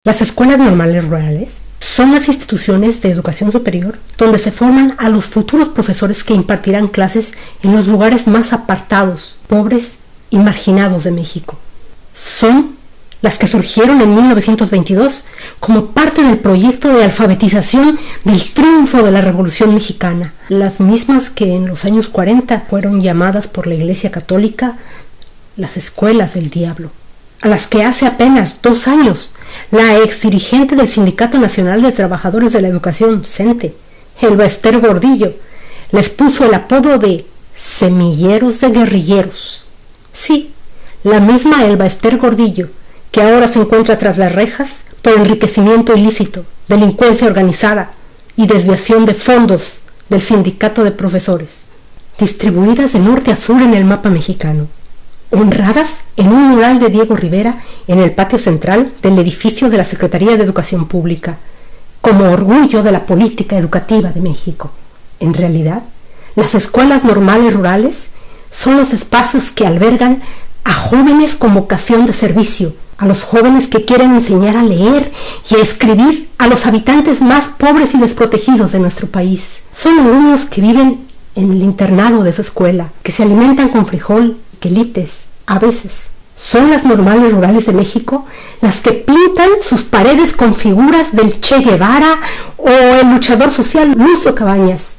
Las escuelas normales rurales son las instituciones de educación superior donde se forman a los futuros profesores que impartirán clases en los lugares más apartados, pobres y marginados de México. Son las que surgieron en 1922 como parte del proyecto de alfabetización del triunfo de la Revolución Mexicana, las mismas que en los años 40 fueron llamadas por la Iglesia Católica las escuelas del diablo, a las que hace apenas 2 años la ex dirigente del Sindicato Nacional de Trabajadores de la Educación, CENTE, Elba Ester Gordillo, les puso el apodo de semilleros de guerrilleros. Sí, la misma Elba Ester Gordillo, que ahora se encuentra tras las rejas por enriquecimiento ilícito, delincuencia organizada y desviación de fondos del Sindicato de Profesores, distribuidas de norte a sur en el mapa mexicano, honradas en un mural de Diego Rivera en el patio central del edificio de la Secretaría de Educación Pública, como orgullo de la política educativa de México. En realidad, las escuelas normales rurales son los espacios que albergan a jóvenes con vocación de servicio, a los jóvenes que quieren enseñar a leer y a escribir a los habitantes más pobres y desprotegidos de nuestro país. Son alumnos que viven en el internado de su escuela, que se alimentan con frijol, quelites, a veces. Son las normales rurales de México las que pintan sus paredes con figuras del Che Guevara o el luchador social Lucio Cabañas,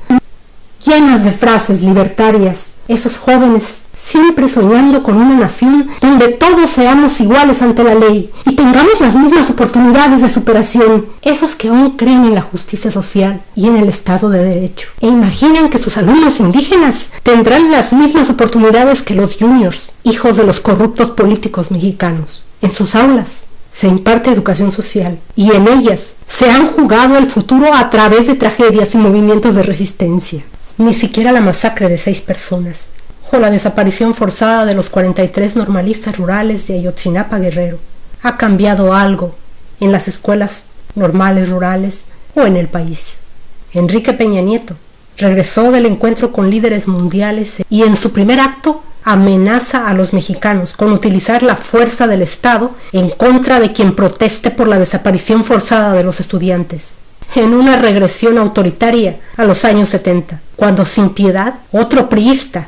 llenas de frases libertarias. Esos jóvenes siempre soñando con una nación donde todos seamos iguales ante la ley y tengamos las mismas oportunidades de superación. Esos que aún creen en la justicia social y en el Estado de Derecho e imaginan que sus alumnos indígenas tendrán las mismas oportunidades que los juniors, hijos de los corruptos políticos mexicanos. En sus aulas se imparte educación social y en ellas se han jugado el futuro a través de tragedias y movimientos de resistencia. Ni siquiera la masacre de 6 personas o la desaparición forzada de los 43 normalistas rurales de Ayotzinapa, Guerrero, ha cambiado algo en las escuelas normales rurales o en el país. Enrique Peña Nieto regresó del encuentro con líderes mundiales y en su primer acto amenaza a los mexicanos con utilizar la fuerza del Estado en contra de quien proteste por la desaparición forzada de los estudiantes, en una regresión autoritaria a los años 70, cuando sin piedad otro priista,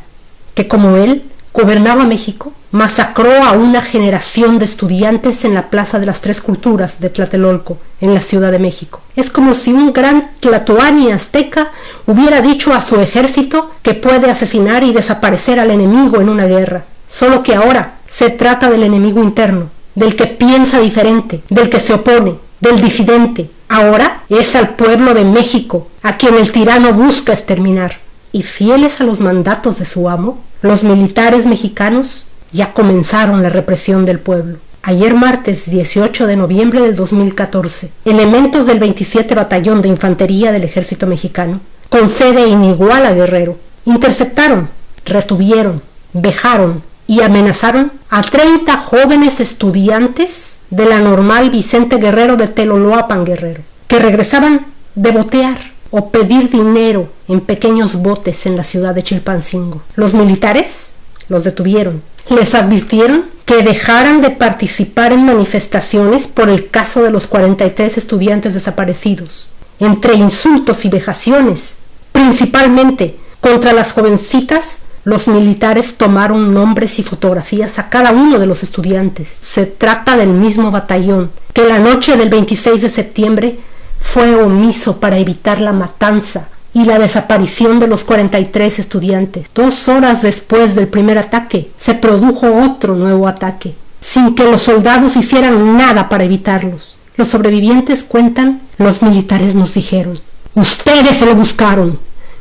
que como él gobernaba México, masacró a una generación de estudiantes en la Plaza de las Tres Culturas de Tlatelolco, en la Ciudad de México. Es como si un gran tlatoani azteca hubiera dicho a su ejército que puede asesinar y desaparecer al enemigo en una guerra, solo que ahora se trata del enemigo interno, del que piensa diferente, del que se opone, del disidente. Ahora es al pueblo de México a quien el tirano busca exterminar. Y fieles a los mandatos de su amo, los militares mexicanos ya comenzaron la represión del pueblo. Ayer martes 18 de noviembre del 2014, elementos del 27 Batallón de Infantería del Ejército Mexicano, con sede en Iguala, Guerrero, interceptaron, retuvieron, vejaron y amenazaron a 30 jóvenes estudiantes de la normal Vicente Guerrero de Teloloapan, Guerrero, que regresaban de botear o pedir dinero en pequeños botes en la ciudad de Chilpancingo. Los militares los detuvieron. Les advirtieron que dejaran de participar en manifestaciones por el caso de los 43 estudiantes desaparecidos. Entre insultos y vejaciones, principalmente contra las jovencitas, los militares tomaron nombres y fotografías a cada uno de los estudiantes. Se trata del mismo batallón que la noche del 26 de septiembre fue omiso para evitar la matanza y la desaparición de los 43 estudiantes. 2 horas después del primer ataque, se produjo otro nuevo ataque, sin que los soldados hicieran nada para evitarlos. Los sobrevivientes cuentan: los militares nos dijeron, ustedes se lo buscaron,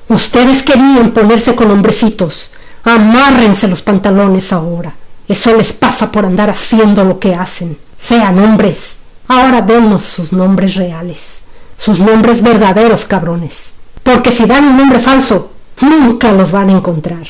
ustedes querían ponerse con hombrecitos, amárrense los pantalones ahora. Eso les pasa por andar haciendo lo que hacen. Sean hombres. Ahora vemos sus nombres reales. Sus nombres verdaderos, cabrones. Porque si dan un nombre falso, nunca los van a encontrar.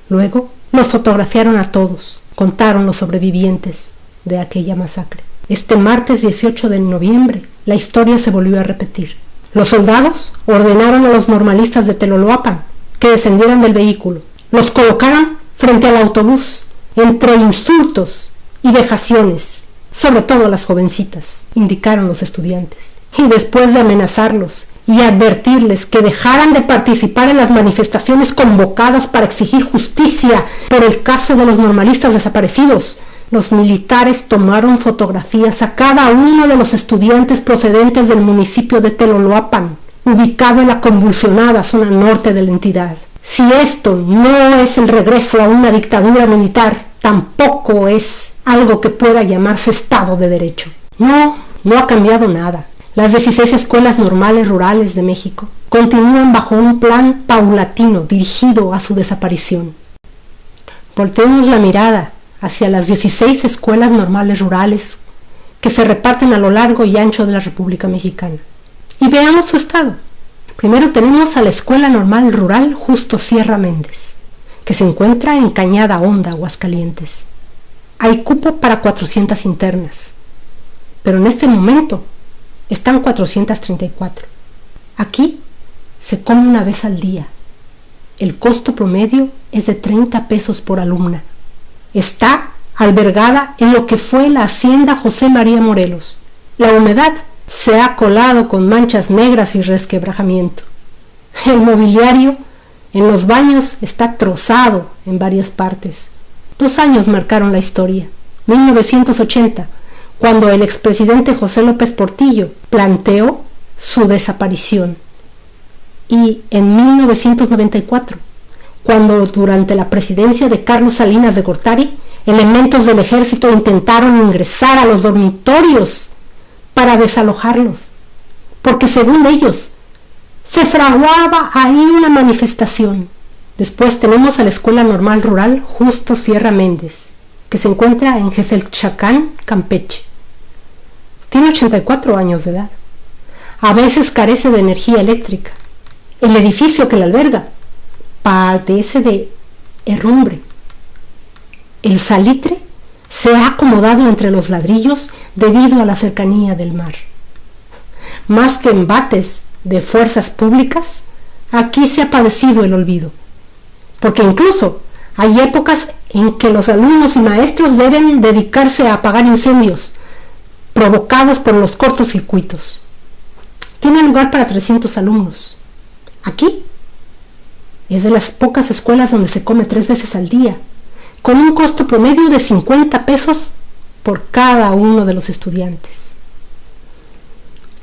Luego los fotografiaron a todos, contaron los sobrevivientes de aquella masacre. Este martes 18 de noviembre, la historia se volvió a repetir. Los soldados ordenaron a los normalistas de Teloloapan que descendieran del vehículo. Los colocaron frente al autobús, entre insultos y vejaciones. sobre todo las jovencitas, indicaron los estudiantes. Y después de amenazarlos y advertirles que dejaran de participar en las manifestaciones convocadas para exigir justicia por el caso de los normalistas desaparecidos, los militares tomaron fotografías a cada uno de los estudiantes procedentes del municipio de Teloloapan, ubicado en la convulsionada zona norte de la entidad. Si esto no es el regreso a una dictadura militar, tampoco es algo que pueda llamarse Estado de Derecho. No ha cambiado nada. Las 16 escuelas normales rurales de México continúan bajo un plan paulatino dirigido a su desaparición. Volteemos la mirada hacia las 16 escuelas normales rurales que se reparten a lo largo y ancho de la República Mexicana y veamos su estado. Primero tenemos a la Escuela Normal Rural Justo Sierra Méndez, que se encuentra en Cañada Honda, Aguascalientes. Hay cupo para 400 internas, pero en este momento están 434. Aquí se come una vez al día. El costo promedio es de 30 pesos por alumna. Está albergada en lo que fue la Hacienda José María Morelos. La humedad se ha colado con manchas negras y resquebrajamiento. El mobiliario en los baños está trozado en varias partes. 2 años marcaron la historia. 1980, cuando el expresidente José López Portillo planteó su desaparición. Y en 1994, cuando durante la presidencia de Carlos Salinas de Gortari, elementos del ejército intentaron ingresar a los dormitorios para desalojarlos, porque según ellos se fraguaba ahí una manifestación. Después tenemos a la Escuela Normal Rural Justo Sierra Méndez, que se encuentra en Geselchacán, Campeche. Tiene 84 años de edad. A veces carece de energía eléctrica. El edificio que la alberga padece de herrumbre. El salitre se ha acomodado entre los ladrillos debido a la cercanía del mar. Más que embates de fuerzas públicas, aquí se ha padecido el olvido, porque incluso hay épocas en que los alumnos y maestros deben dedicarse a apagar incendios provocados por los cortocircuitos. Tiene lugar para 300 alumnos. Aquí es de las pocas escuelas donde se come 3 veces al día, con un costo promedio de 50 pesos por cada uno de los estudiantes.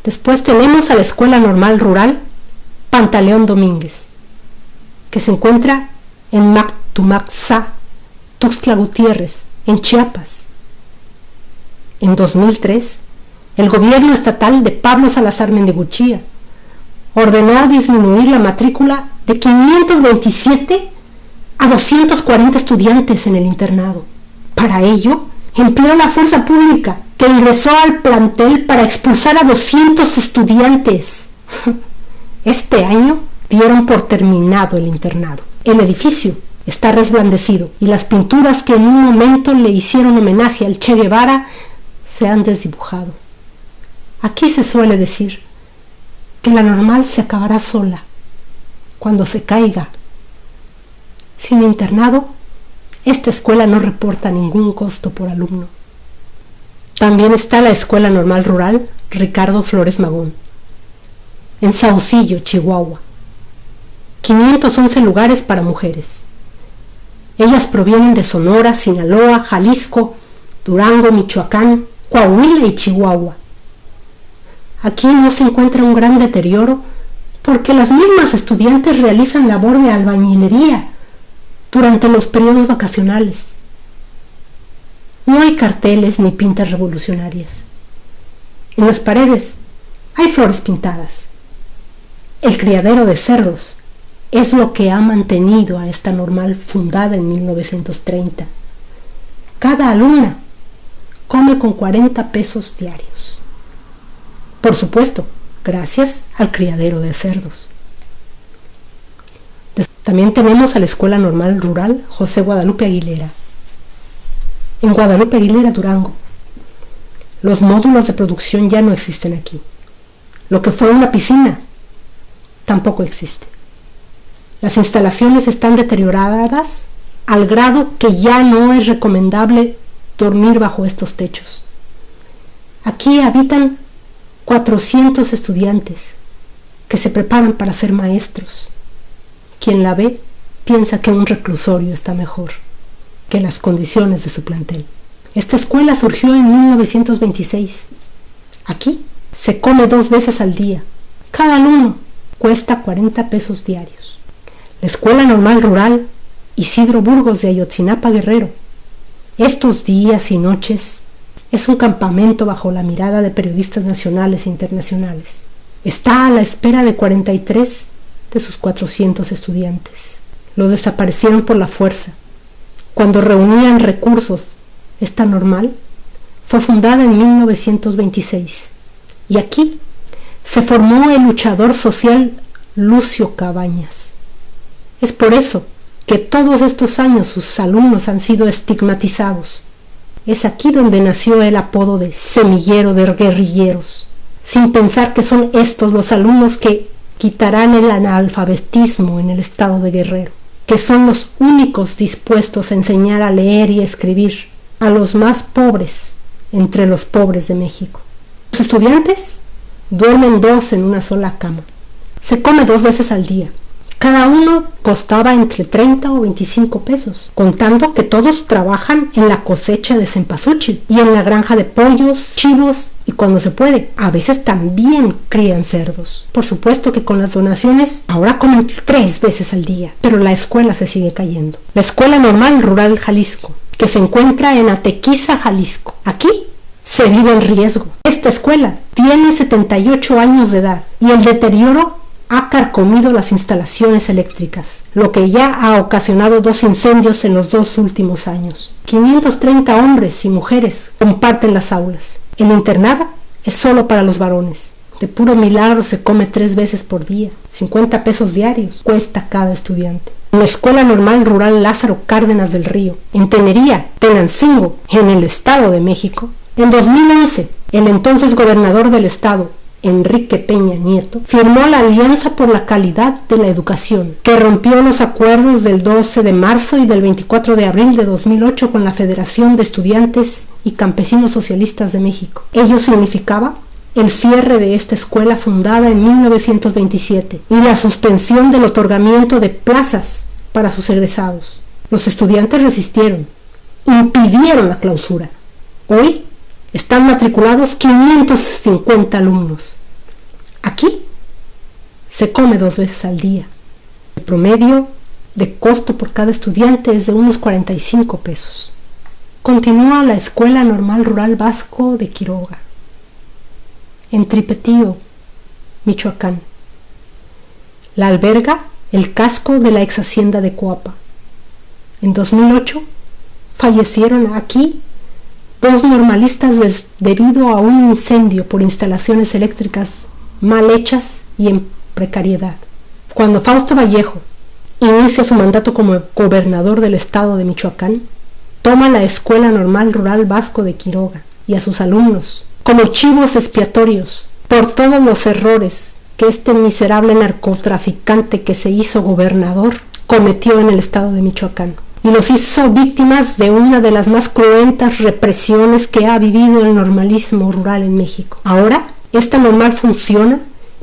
Después tenemos a la Escuela Normal Rural Pantaleón Domínguez, que se encuentra en Mactumaxá, Tuxtla Gutiérrez, en Chiapas. En 2003, el gobierno estatal de Pablo Salazar Mendiguchía ordenó disminuir la matrícula de 527 a 240 estudiantes en el internado. Para ello, empleó la fuerza pública que ingresó al plantel para expulsar a 200 estudiantes. Este año dieron por terminado el internado. El edificio está resblandecido y las pinturas que en un momento le hicieron homenaje al Che Guevara se han desdibujado. Aquí se suele decir que la normal se acabará sola cuando se caiga. Sin internado, esta escuela no reporta ningún costo por alumno. También está la Escuela Normal Rural Ricardo Flores Magón, en Saucillo, Chihuahua. 511 lugares para mujeres. Ellas provienen de Sonora, Sinaloa, Jalisco, Durango, Michoacán, Coahuila y Chihuahua. Aquí no se encuentra un gran deterioro porque las mismas estudiantes realizan labor de albañilería durante los periodos vacacionales. No hay carteles ni pintas revolucionarias. En las paredes hay flores pintadas. El criadero de cerdos es lo que ha mantenido a esta normal fundada en 1930. Cada alumna come con 40 pesos diarios. Por supuesto, gracias al criadero de cerdos. También tenemos a la Escuela Normal Rural José Guadalupe Aguilera, en Guadalupe Aguilera, Durango. Los módulos de producción ya no existen aquí. Lo que fue una piscina tampoco existe. Las instalaciones están deterioradas al grado que ya no es recomendable dormir bajo estos techos. Aquí habitan 400 estudiantes que se preparan para ser maestros. Quien la ve piensa que un reclusorio está mejor que las condiciones de su plantel. Esta escuela surgió en 1926. Aquí se come 2 veces al día. Cada alumno cuesta 40 pesos diarios. La Escuela Normal Rural Isidro Burgos de Ayotzinapa, Guerrero. Estos días y noches es un campamento bajo la mirada de periodistas nacionales e internacionales. Está a la espera de 43 de sus 400 estudiantes. Los desaparecieron por la fuerza. Cuando reunían recursos, esta normal fue fundada en 1926 y aquí se formó el luchador social Lucio Cabañas. Es por eso que todos estos años sus alumnos han sido estigmatizados. Es aquí donde nació el apodo de semillero de guerrilleros, sin pensar que son estos los alumnos que quitarán el analfabetismo en el estado de Guerrero, que son los únicos dispuestos a enseñar a leer y escribir a los más pobres entre los pobres de México. Los estudiantes duermen 2 en una sola cama. Se come 2 veces al día. Cada uno costaba entre 30 o 25 pesos, contando que todos trabajan en la cosecha de cempasúchil y en la granja de pollos, chivos y cuando se puede, a veces también crían cerdos. Por supuesto que con las donaciones ahora comen 3 veces al día, pero la escuela se sigue cayendo. La Escuela Normal Rural Jalisco, que se encuentra en Atequiza, Jalisco. Aquí se vive en riesgo. Esta escuela tiene 78 años de edad y el deterioro ha carcomido las instalaciones eléctricas, lo que ya ha ocasionado 2 incendios en los 2 últimos años. 530 hombres y mujeres comparten las aulas. El internado es solo para los varones. De puro milagro se come 3 veces por día. 50 pesos diarios cuesta cada estudiante. En la Escuela Normal Rural Lázaro Cárdenas del Río, en Tenería, Tenancingo, en el Estado de México, en 2011, el entonces gobernador del estado, Enrique Peña Nieto, firmó la Alianza por la Calidad de la Educación, que rompió los acuerdos del 12 de marzo y del 24 de abril de 2008 con la Federación de Estudiantes y Campesinos Socialistas de México. Ello significaba el cierre de esta escuela fundada en 1927 y la suspensión del otorgamiento de plazas para sus egresados. Los estudiantes resistieron, impidieron la clausura. Hoy están matriculados 550 alumnos. Aquí se come 2 veces al día. El promedio de costo por cada estudiante es de unos 45 pesos. Continúa la Escuela Normal Rural Vasco de Quiroga, en Tripetío, Michoacán. La alberga el casco de la ex hacienda de Coapa. En 2008 fallecieron aquí 2 normalistas debido a un incendio por instalaciones eléctricas mal hechas y en precariedad. Cuando Fausto Vallejo inicia su mandato como gobernador del estado de Michoacán, toma la Escuela Normal Rural Vasco de Quiroga y a sus alumnos como chivos expiatorios por todos los errores que este miserable narcotraficante que se hizo gobernador cometió en el estado de Michoacán, y los hizo víctimas de una de las más cruentas represiones que ha vivido el normalismo rural en México. Ahora, esta normal funciona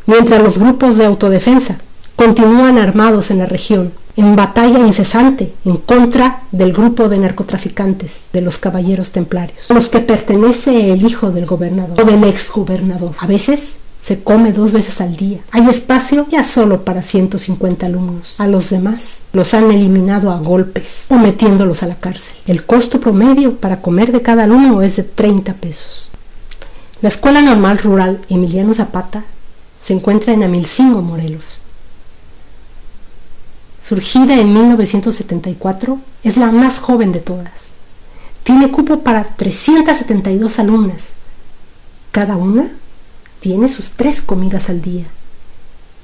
mientras los grupos de autodefensa continúan armados en la región, en batalla incesante en contra del grupo de narcotraficantes de los Caballeros Templarios, a los que pertenece el hijo del gobernador o del exgobernador. A veces se come 2 veces al día. Hay espacio ya solo para 150 alumnos. A los demás los han eliminado a golpes o metiéndolos a la cárcel. El costo promedio para comer de cada alumno es de 30 pesos. La Escuela Normal Rural Emiliano Zapata se encuentra en Amilcingo, Morelos. Surgida en 1974, es la más joven de todas. Tiene cupo para 372 alumnas. Cada una tiene sus 3 comidas al día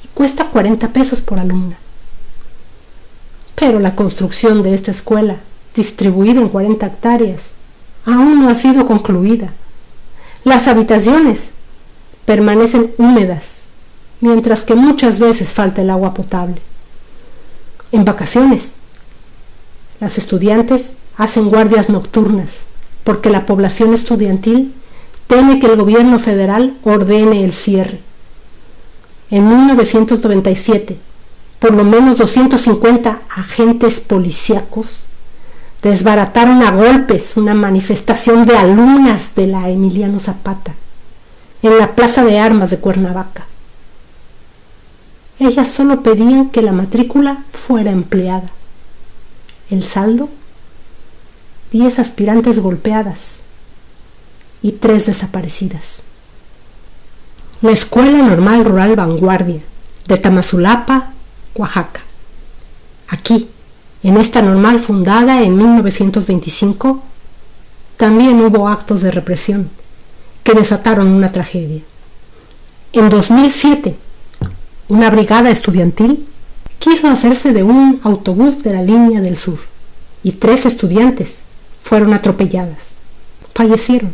y cuesta 40 pesos por alumna. Pero la construcción de esta escuela, distribuida en 40 hectáreas, aún no ha sido concluida. Las habitaciones permanecen húmedas, mientras que muchas veces falta el agua potable. En vacaciones, las estudiantes hacen guardias nocturnas porque la población estudiantil teme que el gobierno federal ordene el cierre. En 1997, por lo menos 250 agentes policíacos desbarataron a golpes una manifestación de alumnas de la Emiliano Zapata en la Plaza de Armas de Cuernavaca. Ellas solo pedían que la matrícula fuera empleada. El saldo: 10 aspirantes golpeadas y 3 desaparecidas. La Escuela Normal Rural Vanguardia de Tamazulapa, Oaxaca. Aquí, en esta normal fundada en 1925, también hubo actos de represión que desataron una tragedia. En 2007, una brigada estudiantil quiso hacerse de un autobús de la Línea del Sur y 3 estudiantes fueron atropelladas. Fallecieron.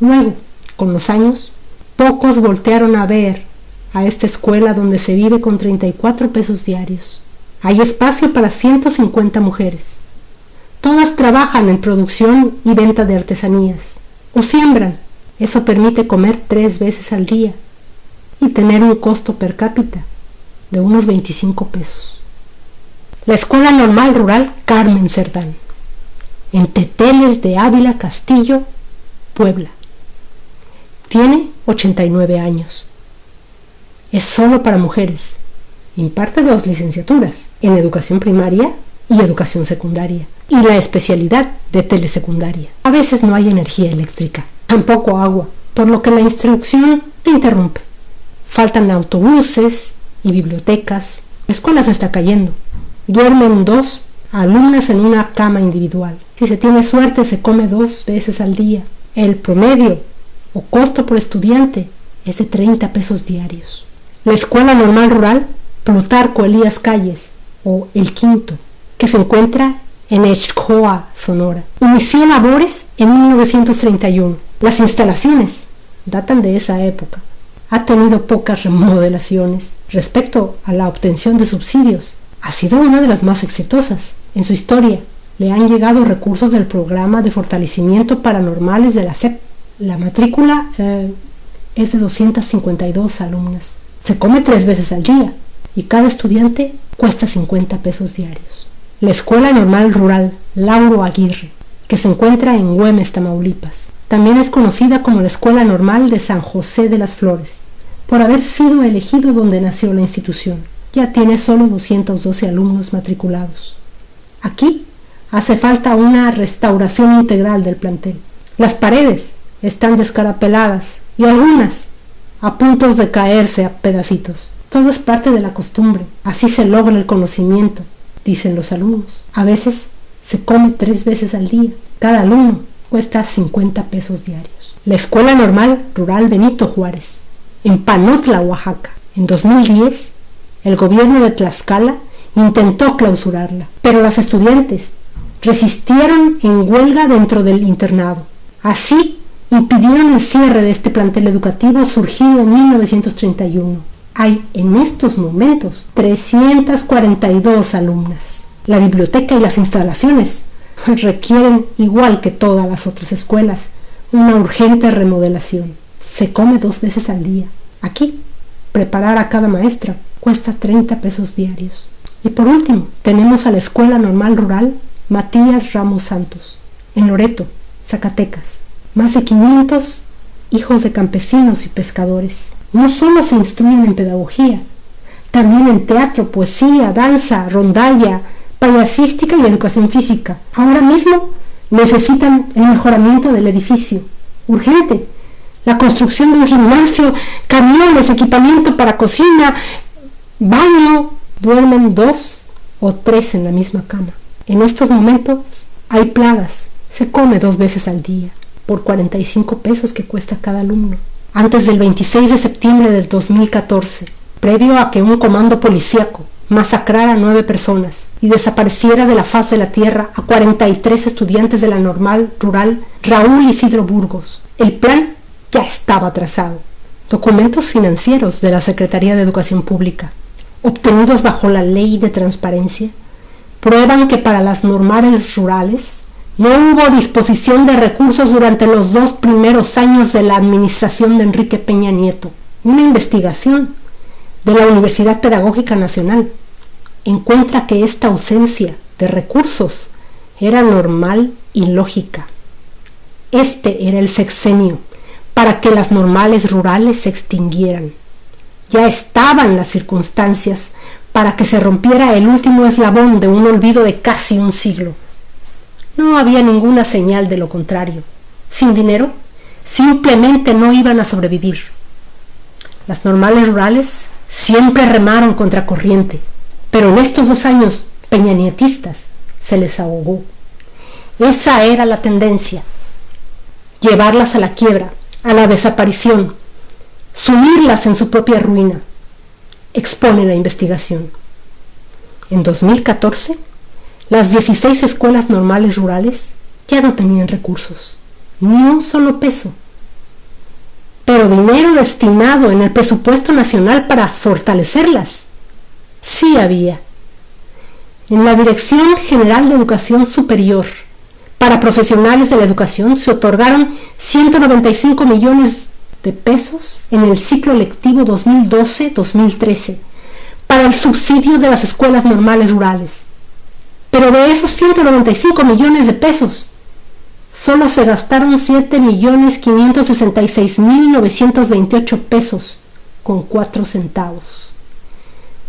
Luego, con los años, pocos voltearon a ver a esta escuela donde se vive con 34 pesos diarios. Hay espacio para 150 mujeres. Todas trabajan en producción y venta de artesanías o siembran. Eso permite comer 3 veces al día y tener un costo per cápita de unos 25 pesos. La Escuela Normal Rural Carmen Cerdán, en Teteles de Ávila, Castillo, Puebla. Tiene 89 años. Es solo para mujeres. Imparte 2 licenciaturas en educación primaria y educación secundaria y la especialidad de telesecundaria. A veces no hay energía eléctrica, tampoco agua, por lo que la instrucción se interrumpe. Faltan autobuses y bibliotecas. La escuela se está cayendo. Duermen 2 alumnas en una cama individual. Si se tiene suerte, se come 2 veces al día. El promedio o costo por estudiante es de 30 pesos diarios. La Escuela Normal Rural Plutarco Elías Calles, o El Quinto, que se encuentra en Excoa, Sonora, inició labores en 1931. Las instalaciones datan de esa época. Ha tenido pocas remodelaciones. Respecto a la obtención de subsidios, ha sido una de las más exitosas en su historia. Le han llegado recursos del Programa de Fortalecimiento Paranormales de la SEP. La matrícula es de 252 alumnas. Se come 3 veces al día y cada estudiante cuesta 50 pesos diarios. La Escuela Normal Rural Lauro Aguirre, que se encuentra en Güemes, Tamaulipas, también es conocida como la Escuela Normal de San José de las Flores, por haber sido elegido donde nació la institución. Ya tiene solo 212 alumnos matriculados. Aquí hace falta una restauración integral del plantel. Las paredes están descarapeladas y algunas a punto de caerse a pedacitos. Todo es parte de la costumbre. Así se logra el conocimiento, dicen los alumnos. A veces se come 3 veces al día. Cada alumno cuesta 50 pesos diarios. La Escuela Normal Rural Benito Juárez, en Panotla, Oaxaca. En 2010, el gobierno de Tlaxcala intentó clausurarla, pero las estudiantes resistieron en huelga dentro del internado. Así impidieron el cierre de este plantel educativo surgido en 1931. Hay en estos momentos 342 alumnas. La biblioteca y las instalaciones requieren, igual que todas las otras escuelas, una urgente remodelación. Se come 2 veces al día. Aquí, preparar a cada maestra cuesta 30 pesos diarios. Y por último, tenemos a la Escuela Normal Rural Matías Ramos Santos, en Loreto, Zacatecas. Más de 500 hijos de campesinos y pescadores. No solo se instruyen en pedagogía, también en teatro, poesía, danza, rondalla, payasística y educación física. Ahora mismo necesitan el mejoramiento del edificio. Urgente. La construcción de un gimnasio, camiones, equipamiento para cocina, baño. Duermen 2 o 3 en la misma cama. En estos momentos hay plagas. Se come 2 veces al día por 45 pesos que cuesta cada alumno. Antes del 26 de septiembre del 2014, previo a que un comando policíaco masacrara a 9 personas y desapareciera de la faz de la tierra a 43 estudiantes de la Normal Rural Raúl Isidro Burgos, el plan ya estaba trazado. Documentos financieros de la Secretaría de Educación Pública, obtenidos bajo la Ley de Transparencia, prueban que para las normales rurales No hubo disposición de recursos durante los 2 primeros años de la administración de Enrique Peña Nieto. Una investigación de la Universidad Pedagógica Nacional encuentra que esta ausencia de recursos era normal y lógica. Este era el sexenio para que las normales rurales se extinguieran. Ya estaban las circunstancias para que se rompiera el último eslabón de un olvido de casi un siglo. No había ninguna señal de lo contrario. Sin dinero, simplemente no iban a sobrevivir. Las normales rurales siempre remaron contra corriente, pero en estos 2 años peñanietistas se les ahogó. Esa era la tendencia: llevarlas a la quiebra, a la desaparición, sumirlas en su propia ruina, expone la investigación. En 2014, las 16 escuelas normales rurales ya no tenían recursos, ni un solo peso. Pero dinero destinado en el presupuesto nacional para fortalecerlas, sí había. En la Dirección General de Educación Superior, para profesionales de la educación, se otorgaron 195 millones de pesos en el ciclo lectivo 2012-2013 para el subsidio de las escuelas normales rurales. Pero de esos 195 millones de pesos, solo se gastaron 7.566.928 pesos con 4 centavos.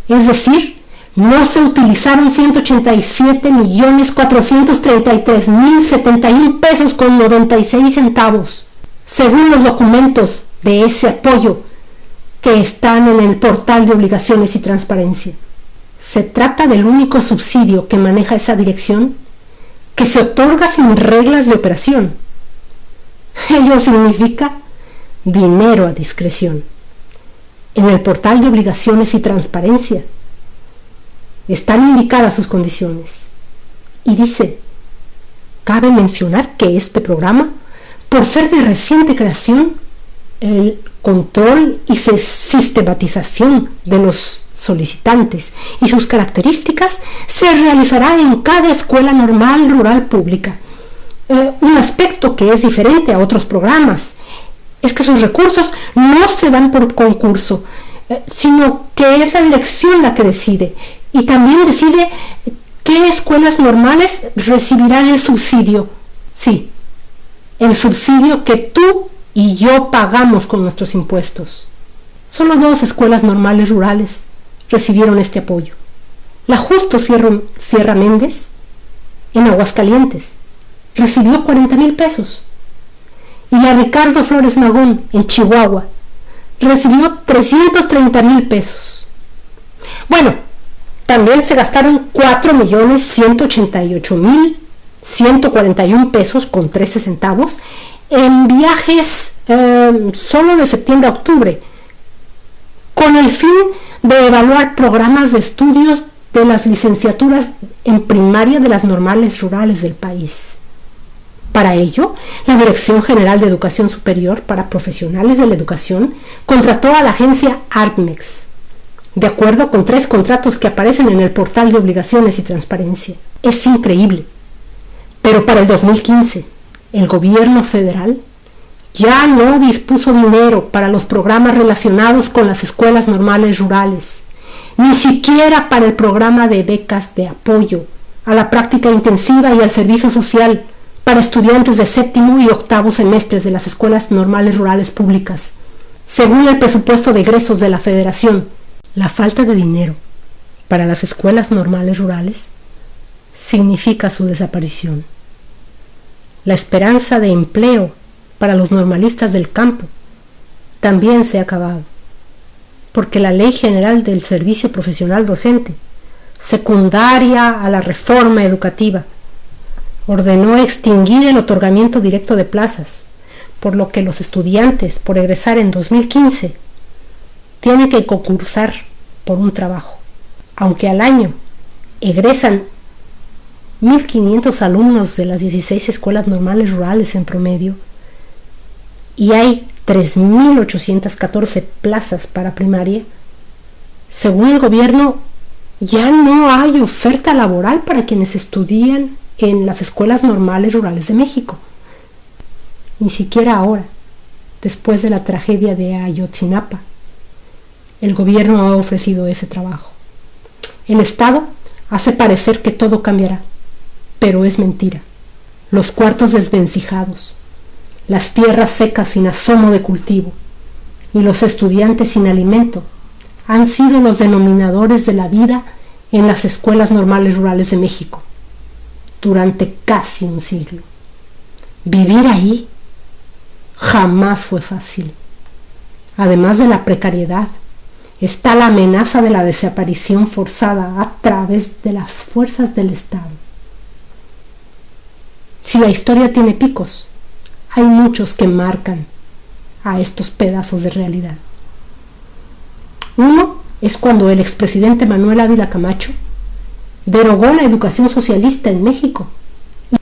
Es decir, no se utilizaron 187.433.071 pesos con 96 centavos, según los documentos de ese apoyo que están en el portal de obligaciones y transparencia. Se trata del único subsidio que maneja esa dirección, que se otorga sin reglas de operación. Ello significa dinero a discreción. En el portal de obligaciones y transparencia están indicadas sus condiciones. Y dice: cabe mencionar que este programa, por ser de reciente creación, el control y sistematización de los solicitantes y sus características se realizará en cada escuela normal rural pública. Un aspecto que es diferente a otros programas es que sus recursos no se dan por concurso, sino que es la dirección la que decide, y también decide qué escuelas normales recibirán el subsidio. Sí, el subsidio que tú y yo pagamos con nuestros impuestos. Solo 2 escuelas normales rurales recibieron este apoyo. La Justo Sierra Méndez, en Aguascalientes, recibió 40,000 pesos. Y la Ricardo Flores Magón, en Chihuahua, recibió 330,000 pesos. Bueno, también se gastaron 4.188.141 pesos con 13 centavos en viajes solo de septiembre a octubre, con el fin de evaluar programas de estudios de las licenciaturas en primaria de las normales rurales del país. Para ello, la Dirección General de Educación Superior para Profesionales de la Educación contrató a la agencia Artmex, de acuerdo con 3 contratos que aparecen en el portal de obligaciones y transparencia. Es increíble, pero para el 2015, el gobierno federal ya no dispuso dinero para los programas relacionados con las escuelas normales rurales, ni siquiera para el programa de becas de apoyo a la práctica intensiva y al servicio social para estudiantes de 7º y 8º semestres de las escuelas normales rurales públicas. Según el presupuesto de egresos de la Federación, la falta de dinero para las escuelas normales rurales significa su desaparición. La esperanza de empleo para los normalistas del campo también se ha acabado, porque la Ley General del Servicio Profesional Docente, secundaria a la reforma educativa, ordenó extinguir el otorgamiento directo de plazas, por lo que los estudiantes por egresar en 2015 tienen que concursar por un trabajo. Aunque al año egresan 1.500 alumnos de las 16 escuelas normales rurales en promedio, y hay 3.814 plazas para primaria, según el gobierno ya no hay oferta laboral para quienes estudian en las escuelas normales rurales de México. Ni siquiera ahora, después de la tragedia de Ayotzinapa, el gobierno ha ofrecido ese trabajo. El Estado hace parecer que todo cambiará, pero es mentira. Los cuartos desvencijados, las tierras secas sin asomo de cultivo y los estudiantes sin alimento han sido los denominadores de la vida en las escuelas normales rurales de México durante casi un siglo. Vivir ahí jamás fue fácil. Además de la precariedad, está la amenaza de la desaparición forzada a través de las fuerzas del Estado. Si la historia tiene picos, hay muchos que marcan a estos pedazos de realidad. Uno es cuando el expresidente Manuel Ávila Camacho derogó la educación socialista en México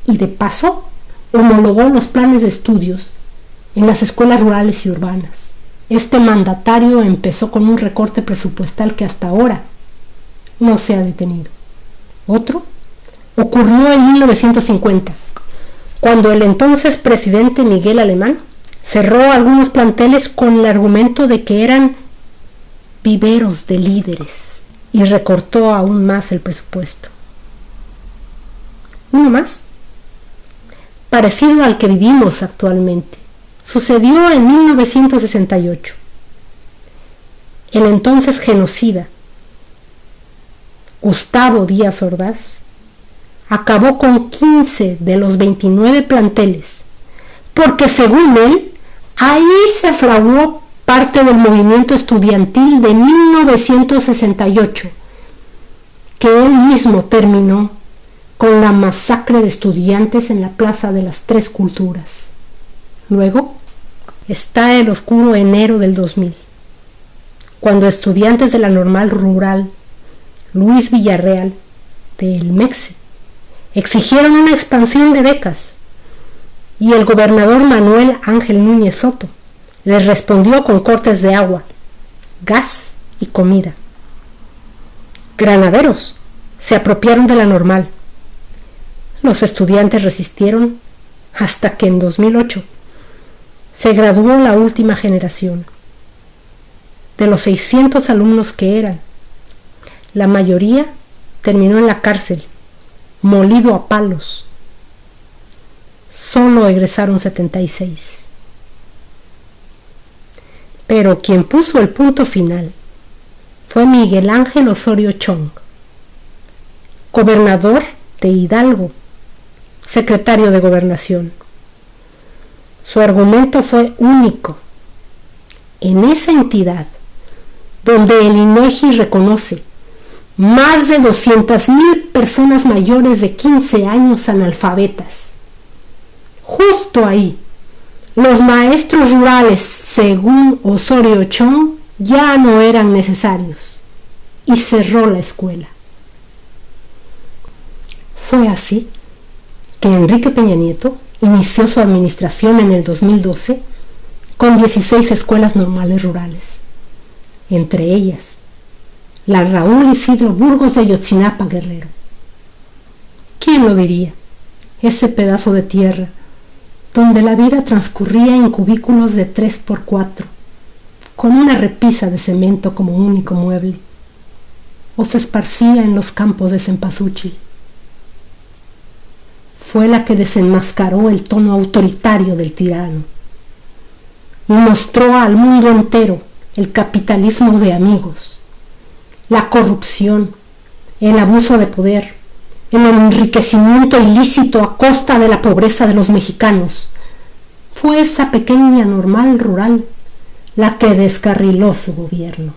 y de paso homologó los planes de estudios en las escuelas rurales y urbanas. Este mandatario empezó con un recorte presupuestal que hasta ahora no se ha detenido. Otro ocurrió en 1950, cuando el entonces presidente Miguel Alemán cerró algunos planteles con el argumento de que eran viveros de líderes y recortó aún más el presupuesto. Uno más, parecido al que vivimos actualmente, sucedió en 1968. El entonces genocida Gustavo Díaz Ordaz acabó con 15 de los 29 planteles, porque según él, ahí se fraguó parte del movimiento estudiantil de 1968, que él mismo terminó con la masacre de estudiantes en la Plaza de las Tres Culturas. Luego está el oscuro enero del 2000, cuando estudiantes de la Normal Rural Luis Villarreal del MEXE exigieron una expansión de becas y el gobernador Manuel Ángel Núñez Soto les respondió con cortes de agua, gas y comida. Granaderos se apropiaron de la Normal. Los estudiantes resistieron hasta que en 2008 se graduó la última generación. De los 600 alumnos que eran, la mayoría terminó en la cárcel, molido a palos. Solo egresaron 76. Pero quien puso el punto final fue Miguel Ángel Osorio Chong, gobernador de Hidalgo, secretario de Gobernación. Su argumento fue único. En esa entidad, donde el INEGI reconoce más de 200,000 personas mayores de 15 años analfabetas, justo ahí, los maestros rurales, según Osorio Chong, ya no eran necesarios y cerró la escuela. Fue así que Enrique Peña Nieto inició su administración en el 2012 con 16 escuelas normales rurales, entre ellas la Raúl Isidro Burgos de Ayotzinapa, Guerrero. ¿Quién lo diría? Ese pedazo de tierra donde la vida transcurría en cubículos de 3x4, con una repisa de cemento como único mueble, o se esparcía en los campos de cempasúchil. Fue la que desenmascaró el tono autoritario del tirano y mostró al mundo entero el capitalismo de amigos, la corrupción, el abuso de poder, el enriquecimiento ilícito a costa de la pobreza de los mexicanos. Fue esa pequeña Normal Rural la que descarriló su gobierno.